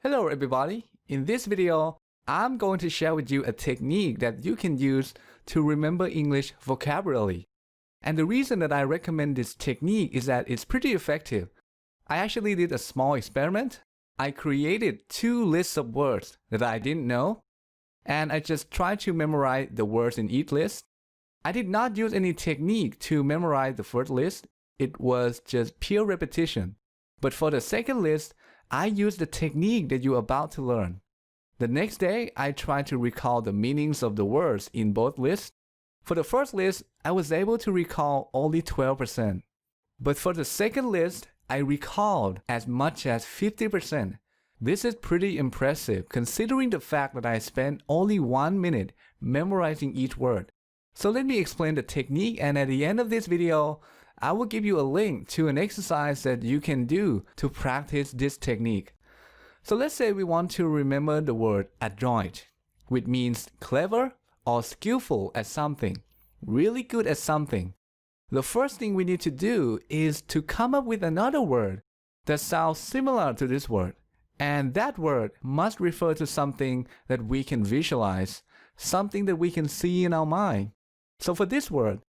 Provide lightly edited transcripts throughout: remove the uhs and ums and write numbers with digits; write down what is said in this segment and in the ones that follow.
Hello everybody, in this video, I'm going to share with you a technique that you can use to remember English vocabulary. And the reason that I recommend this technique is that it's pretty effective. I actually did a small experiment. I created 2 lists of words that I didn't know, and I just tried to memorize the words in each list. I did not use any technique to memorize the first list, it was just pure repetition. But for the second list, I used the technique that you're about to learn. The next day, I tried to recall the meanings of the words in both lists. For the first list, I was able to recall only 12%. But for the second list, I recalled as much as 50%. This is pretty impressive considering the fact that I spent only 1 minute memorizing each word. So let me explain the technique, and at the end of this video, I will give you a link to an exercise that you can do to practice this technique. So let's say we want to remember the word adroit, which means clever or skillful at something, really good at something. The first thing we need to do is to come up with another word that sounds similar to this word. And that word must refer to something that we can visualize, something that we can see in our mind. So for this word,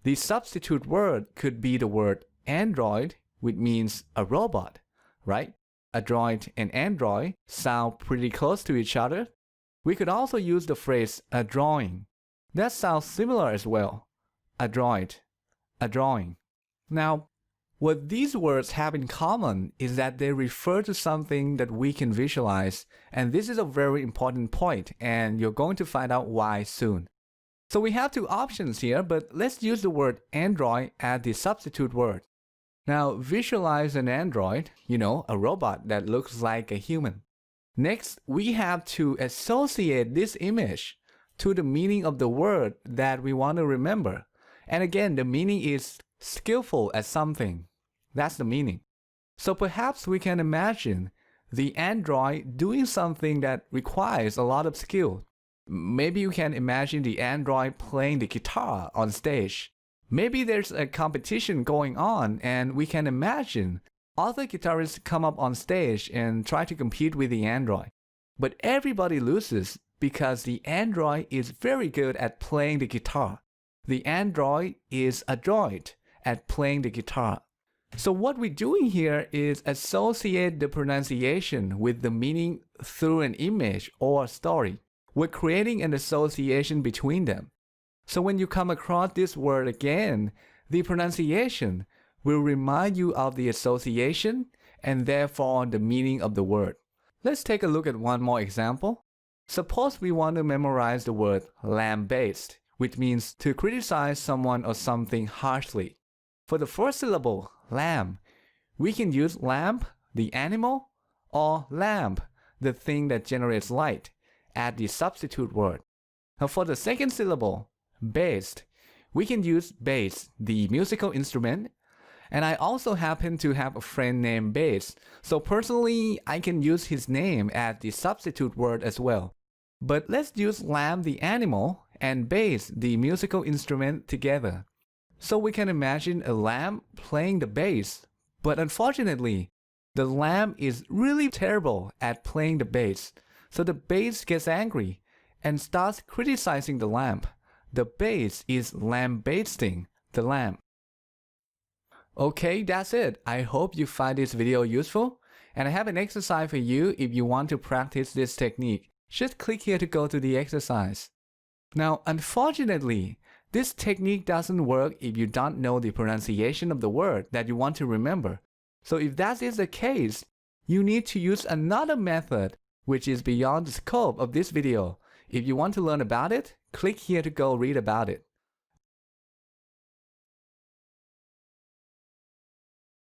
the substitute word could be the word android, which means a robot, right? Adroit and android sound pretty close to each other. We could also use the phrase a drawing. That sounds similar as well. Adroit, a drawing. Now, what these words have in common is that they refer to something that we can visualize, and this is a very important point, and you're going to find out why soon. So we have 2 options here, but let's use the word android as the substitute word. Now visualize an android, a robot that looks like a human. Next, we have to associate this image to the meaning of the word that we want to remember. And again, the meaning is skillful at something. That's the meaning. So perhaps we can imagine the android doing something that requires a lot of skill. Maybe you can imagine the android playing the guitar on stage. Maybe there's a competition going on and we can imagine other guitarists come up on stage and try to compete with the android. But everybody loses because the android is very good at playing the guitar. The android is adroit at playing the guitar. So what we're doing here is associate the pronunciation with the meaning through an image or a story. We're creating an association between them. So when you come across this word again, the pronunciation will remind you of the association and therefore the meaning of the word. Let's take a look at one more example. Suppose we want to memorize the word lambaste, which means to criticize someone or something harshly. For the first syllable, lamb, we can use lamp, the animal, or lamp, the thing that generates light, add the substitute word. Now for the second syllable, based, we can use bass, the musical instrument. And I also happen to have a friend named Bass, so personally I can use his name as the substitute word as well. But let's use lamb the animal and bass the musical instrument together. So we can imagine a lamb playing the bass, but unfortunately, the lamb is really terrible at playing the bass. So the bass gets angry and starts criticizing the lamb. The bass is lambasting the lamb. Okay, that's it. I hope you find this video useful. And I have an exercise for you if you want to practice this technique. Just click here to go to the exercise. Now, unfortunately, this technique doesn't work if you don't know the pronunciation of the word that you want to remember. So if that is the case, you need to use another method which is beyond the scope of this video. If you want to learn about it, click here to go read about it.